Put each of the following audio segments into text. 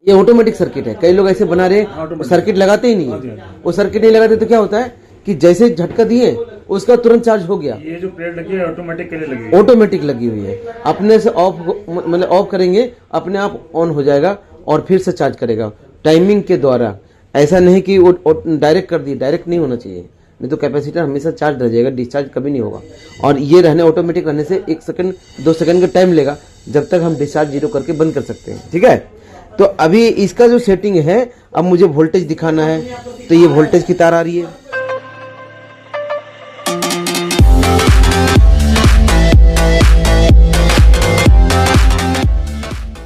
ये automatic circuit है। कई लोग ऐसे बना रहे हैं सर्किट लगाते ही नहीं है। वो सर्किट नहीं लगाते तो क्या होता है कि जैसे झटका दिए उसका तुरंत चार्ज हो गया। ये जो प्लेट लगी है ऑटोमेटिक के लिए लगी है। ऑटोमेटिक लगी हुई है, अपने से ऑफ मतलब ऑफ करेंगे अपने आप ऑन हो जाएगा और फिर से चार्ज करेगा टाइमिंग के द्वारा। ऐसा नहीं कि वो डायरेक्ट कर दिए, डायरेक्ट नहीं होना चाहिए, नहीं तो कैपेसिटर हमेशा चार्ज रह जाएगा, डिस्चार्ज कभी नहीं होगा। और ये रहने ऑटोमेटिक रहने से 1 सेकंड 2 सेकंड का टाइम लेगा जब तक हम डिस्चार्ज जीरो करके बंद कर सकते हैं। ठीक है, तो अभी इसका जो सेटिंग है, अब मुझे वोल्टेज दिखाना है, तो ये वोल्टेज की तार आ रही है।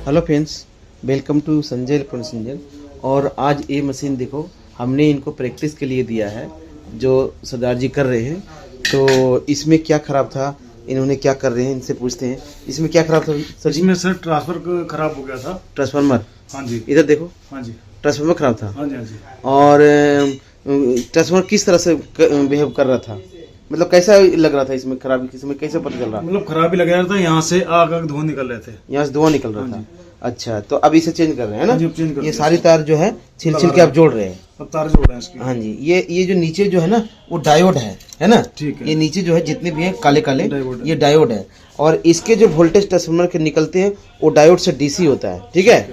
Hello friends, welcome to Sanjay electronics engine. और आज ये मशीन देखो, हमने इनको प्रैक्टिस के लिए दिया है, जो सरदार जी कर रहे हैं। तो इसमें क्या खराब था, इन्होंने क्या कर रहे हैं, इनसे पूछते हैं। इसमें क्या खराब था सर जी? इसमें सर ट्रांसफर खराब हो गया था। ट्रांसफार्मर? हाँ जी। इधर देखो। हाँ जी। ट्रांसफार्मर खराब था। हाँ जी। हाँ जी। और ट्रांसफार्मर किस तरह से बिहेव कर रहा था, मतलब कैसा लग रहा था इसमें खराबी, इसमें कैसे पता चल रहा? मतलब खराबी लग रहा था, यहाँ से आग धुआं निकल रहे थे, यहाँ से धुआं निकल रहा था। अच्छा, तो अब इसे चेंज कर रहे हैं ना? चेंज कर ये सारी तार जो है छिल छिल के आप जोड़ रहे हैं। अब तार जोड़ रहे हैं इसकी। हाँ जी, ये जो नीचे जो है ना वो डायोड है ना? ठीक है। ये नीचे जो है जितने भी हैं काले काले, ये डायोड है। और इसके जो वोल्टेज ट्रांसफार्मर के निकलते हैं वो डायोड से डीसी होता है। ठीक है,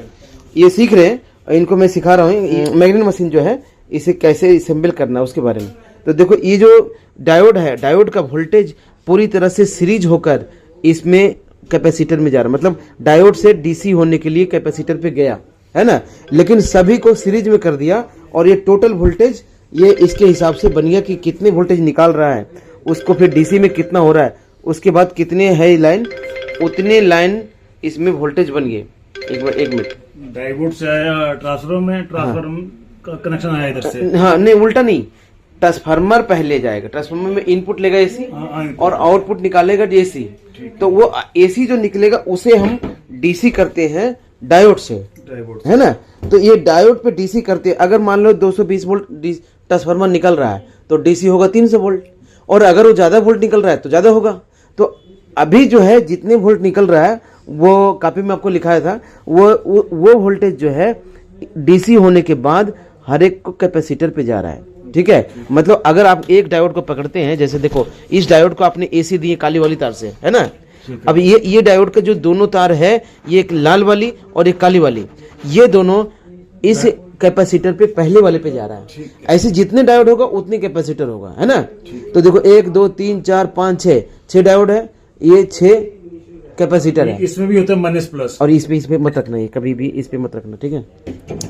ये सीख रहे हैं, इनको मैं सिखा रहा हूँ। मैग्नेट मशीन जो है इसे कैसे असेंबल करना है उसके बारे में। तो देखो, ये जो डायोड है, डायोड का वोल्टेज पूरी तरह से सीरीज होकर इसमें कैपेसिटर में जा रहा है, मतलब डायोड से डीसी होने के लिए कैपेसिटर पे गया है ना, लेकिन सभी को सीरीज में कर दिया। और ये टोटल वोल्टेज ये इसके हिसाब से बन गया कि कितने वोल्टेज निकाल रहा है, उसको फिर डीसी में कितना हो रहा है, उसके बाद कितने है लाइन, उतने लाइन इसमें वोल्टेज बन गए। एक मिनट, डायोड से आया ट्रांसफार्मर में, ट्रांसफार्मर का कनेक्शन आया इधर से। हाँ नहीं, उल्टा नहीं, ट्रांसफार्मर पहले जाएगा, ट्रांसफार्मर में इनपुट लेगा एसी और आउटपुट निकालेगा डीसी। तो वो एसी जो निकलेगा उसे हम डीसी करते हैं डायोड से, है ना? तो ये डायोड पे डीसी करते हैं। अगर मान लो 220 वोल्ट ट्रांसफार्मर निकल रहा है तो डीसी होगा 300 वोल्ट, और अगर वो ज्यादा वोल्ट निकल रहा है तो ज्यादा होगा। तो अभी जो है जितने वोल्ट निकल रहा है, वो कॉपी में आपको लिखाया था, वो वोल्टेज जो है डीसी होने के बाद हर एक को कैपेसिटर पे जा रहा है। ठीक है, मतलब अगर आप एक डायोड को पकड़ते हैं, जैसे देखो इस डायोड को आपने एसी दिए काली वाली तार से, है ना? अब ये डायोड का जो दोनों तार है, ये एक लाल वाली और एक काली वाली, ये दोनों इस कैपेसिटर पे पहले वाले पे जा रहा है। ऐसे जितने डायोड होगा उतने कैपेसिटर होगा, है ना? तो देखो 1 2 3 4 5 6 डायोड है, ये 6 कैपेसिटर है। इसमें भी होता है माइनस प्लस, और इस पे मत रखना, ये कभी भी इस पे मत रखना, ठीक है?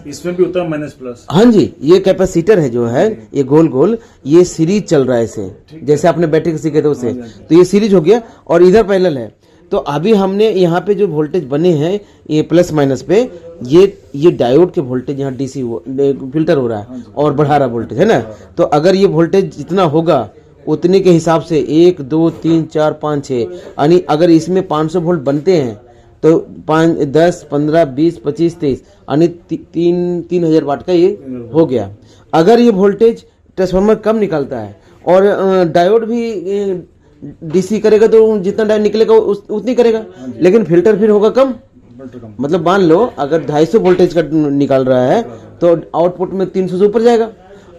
इसमें भी होता है माइनस प्लस। हाँ जी, ये कैपेसिटर है जो है, ये गोल गोल, ये सीरीज चल रहा है इसे, जैसे आपने बैटरी के सीखे थे उसे। तो ये सीरीज हो गया और इधर पैरेलल है। तो अभी हमने यहाँ पे जो वोल्टेज बने हैं ये प्लस माइनस पे, ये डायोड के वोल्टेज यहाँ डीसी फिल्टर हो रहा है और बढ़ा रहा वोल्टेज, है ना? तो अगर ये वोल्टेज जितना होगा उतने के हिसाब से 1 2 3 4 5 6, यानी अगर इसमें 500 वोल्ट बनते हैं तो 5 10 15 20 25 23 यानी 3000 वाट का ये हो गया। अगर ये वोल्टेज ट्रांसफार्मर कम निकालता है और डायोड भी डीसी करेगा तो जितना डायोड निकलेगा उतनी करेगा, लेकिन फिल्टर फिर होगा कम। मतलब मान लो अगर 250 वोल्टेज का निकाल रहा है तो आउटपुट में 300 से ऊपर जाएगा।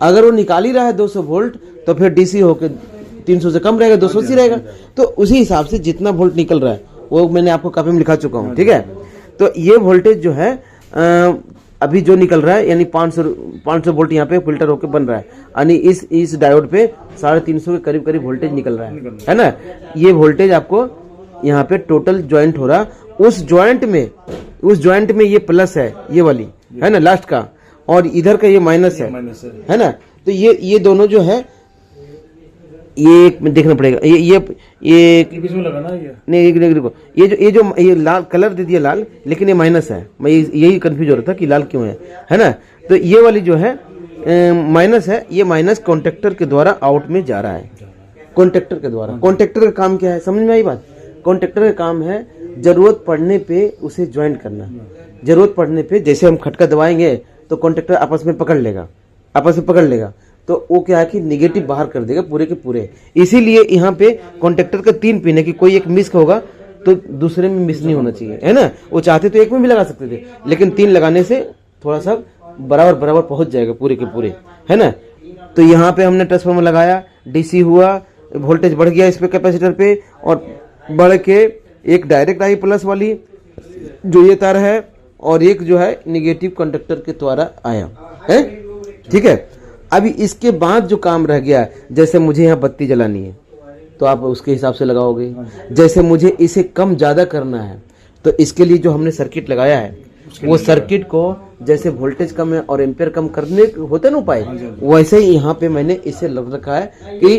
अगर वो निकाल ही रहा है 200 वोल्ट तो फिर डीसी होकर 300 से कम रहेगा, 280 रहेगा। तो उसी हिसाब से जितना वोल्ट निकल रहा है वो मैंने आपको कॉपी में लिखा चुका हूँ। ठीक है, तो ये वोल्टेज जो है अभी जो निकल रहा है, यानी 500 वोल्ट यहाँ पे फिल्टर होकर बन रहा है, यानी इस डायोड पे 350 के करीब करीब वोल्टेज निकल रहा है ना? ये वोल्टेज आपको यहाँ पे टोटल ज्वाइंट हो रहा, उस ज्वाइंट में ये प्लस है, ये वाली है ना लास्ट का, और इधर का ये माइनस है ना? तो ये दोनों जो है ये देखना पड़ेगा। ये बीच में लगा ना, ये नहीं, देखो ये लाल कलर दे दिया लाल, लेकिन ये माइनस है। मैं यही कंफ्यूज हो रहा था कि लाल क्यों है ना? तो ये वाली जो है माइनस है, ये माइनस कॉन्टेक्टर के द्वारा आउट में जा रहा है, कॉन्टेक्टर के द्वारा। कॉन्टेक्टर का काम क्या है, समझ में आई बात? कॉन्टेक्टर का काम है जरूरत पड़ने पे उसे ज्वाइंट करना। जरूरत पड़ने पे जैसे हम खटका दबाएंगे तो कॉन्टेक्टर आपस में पकड़ लेगा, तो वो क्या है कि निगेटिव बाहर कर देगा पूरे के पूरे। इसीलिए यहाँ पे कॉन्टेक्टर का 3 पिन है कि कोई एक मिस होगा तो दूसरे में मिस नहीं होना चाहिए, है ना? वो चाहते तो एक में भी लगा सकते थे, लेकिन 3 लगाने से थोड़ा सा बराबर बराबर पहुंच जाएगा पूरे के पूरे, है ना। तो यहाँ पे हमने ट्रांसफार्मर लगाया, डीसी हुआ, वोल्टेज बढ़ गया इस पे कैपेसिटर पे, और बढ़ के एक डायरेक्ट आई प्लस वाली जो ये तार है, और एक जो है निगेटिव कंडक्टर के द्वारा आया है, ठीक है। अभी इसके बाद जो काम रह गया, जैसे मुझे यहाँ बत्ती जलानी है तो आप उसके हिसाब से लगाओगे, जैसे मुझे इसे कम ज्यादा करना है तो इसके लिए जो हमने सर्किट लगाया है वो सर्किट को जैसे वोल्टेज कम है और एम्पेयर कम करने होते ना उपाय, वैसे ही यहाँ पे मैंने इसे लग रखा है कि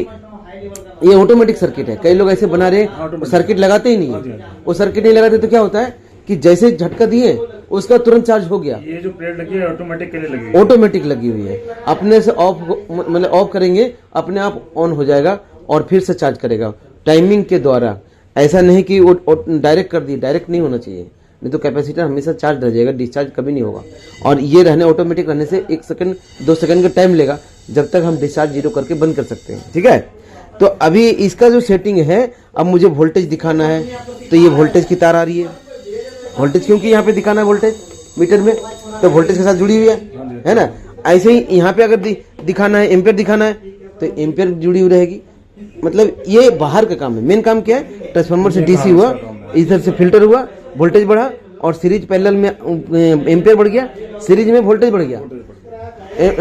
ये ऑटोमेटिक सर्किट है। कई लोग ऐसे बना रहे सर्किट लगाते ही नहीं है, वो सर्किट नहीं लगाते तो क्या होता है कि जैसे झटका दिए उसका तुरंत चार्ज हो गया। ये जो प्लेट लगी है ऑटोमेटिक के लिए लगी है, ऑटोमेटिक लगी हुई है, अपने से ऑफ मतलब ऑफ करेंगे अपने आप ऑन हो जाएगा और फिर से चार्ज करेगा टाइमिंग के द्वारा। ऐसा नहीं कि वो डायरेक्ट कर दी, डायरेक्ट नहीं होना चाहिए, नहीं तो कैपेसिटर हमेशा चार्ज रह जाएगा, डिस्चार्ज कभी नहीं होगा। और ये रहने ऑटोमेटिक रहने से 1 सेकंड 2 सेकंड का टाइम लेगा जब तक हम डिस्चार्ज जीरो करके बंद कर सकते हैं, ठीक है। तो अभी इसका जो सेटिंग है, अब मुझे वोल्टेज दिखाना है तो ये वोल्टेज की तार आ रही है, वोल्टेज क्योंकि यहाँ पे दिखाना है वोल्टेज मीटर में तो वोल्टेज के साथ जुड़ी हुई है ना। ऐसे ही यहाँ पे अगर दिखाना है एम्पेयर दिखाना है तो एम्पेयर जुड़ी हुई रहेगी। मतलब ये बाहर का काम है, मेन काम क्या है, ट्रांसफार्मर से डीसी हुआ, इधर से फिल्टर हुआ, वोल्टेज बढ़ा, और सीरीज पैरेलल में एम्पेयर बढ़ गया, सीरीज में वोल्टेज बढ़ गया,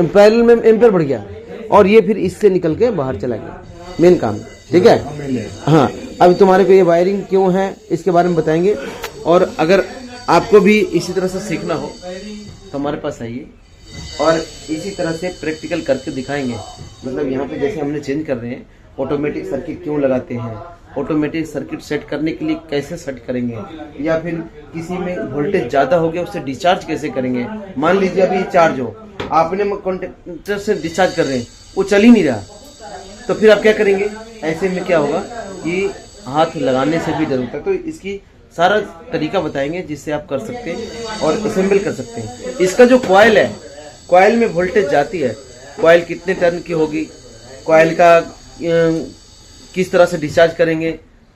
पैरेलल में एम्पेयर बढ़ गया, और ये फिर इससे निकल के बाहर चला गया, मेन काम, ठीक है। हाँ, अब तुम्हारे को ये वायरिंग क्यों है इसके बारे में बताएंगे, और अगर आपको भी इसी तरह से सीखना हो तो हमारे पास आइए और इसी तरह से प्रैक्टिकल करके दिखाएंगे। मतलब यहाँ पे जैसे हमने चेंज कर रहे हैं, ऑटोमेटिक सर्किट क्यों लगाते हैं, ऑटोमेटिक सर्किट सेट करने के लिए कैसे सेट करेंगे, या फिर किसी में वोल्टेज ज़्यादा हो गया उससे डिस्चार्ज कैसे करेंगे। मान लीजिए अभी चार्ज हो, आपने कॉन्टेक्टर से डिस्चार्ज कर रहे हैं, वो चल ही नहीं रहा, तो फिर आप क्या करेंगे। ऐसे में क्या होगा कि हाथ लगाने से भी डर होता है। तो इसकी सारा तरीका बताएंगे जिससे आप कर सकते हैं और असेंबल कर सकते हैं। इसका जो कॉइल है, कॉइल में वोल्टेज जाती है, कॉइल कितने टर्न की होगी, कॉइल का किस तरह से डिस्चार्ज करेंगे,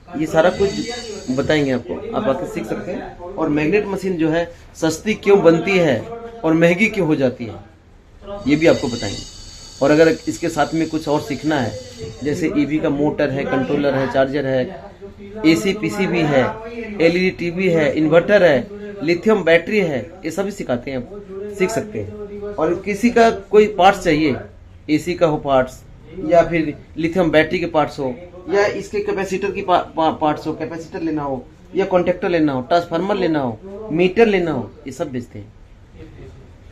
ये सारा कुछ बताएंगे आपको, आप आके सीख सकते हैं। और मैग्नेट मशीन जो है सस्ती क्यों बनती है और महंगी क्यों हो जाती है, ये भी आपको बताएंगे। और अगर इसके साथ में कुछ और सीखना है, जैसे ईवी का मोटर है, कंट्रोलर है, चार्जर है, एसी पीसीबी है, एलईडी टीवी है, इन्वर्टर है, लिथियम बैटरी है, ये सभी सिखाते हैं, आप सीख सकते हैं। और किसी का कोई पार्ट्स चाहिए, एसी का हो पार्ट्स, या फिर लिथियम बैटरी के पार्ट्स हो, या इसके कैपेसिटर की पार्ट्स हो, कैपेसिटर लेना हो, या कॉन्टेक्टर लेना हो, ट्रांसफार्मर लेना हो, मीटर लेना हो, ये सब बेचते हैं।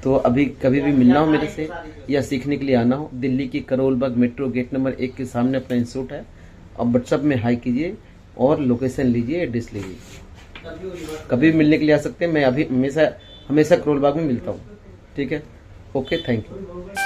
तो अभी कभी भी मिलना हो मेरे से या सीखने के लिए आना हो, दिल्ली की Karol Bagh metro gate number 1 के सामने अपना इंस्टीट्यूट है। अब व्हाट्सएप में हाई कीजिए और लोकेशन लीजिए, एड्रेस लीजिए, कभी भी मिलने के लिए आ सकते हैं। मैं अभी हमेशा करोल बाग में मिलता हूँ, ठीक है। Okay, thank you.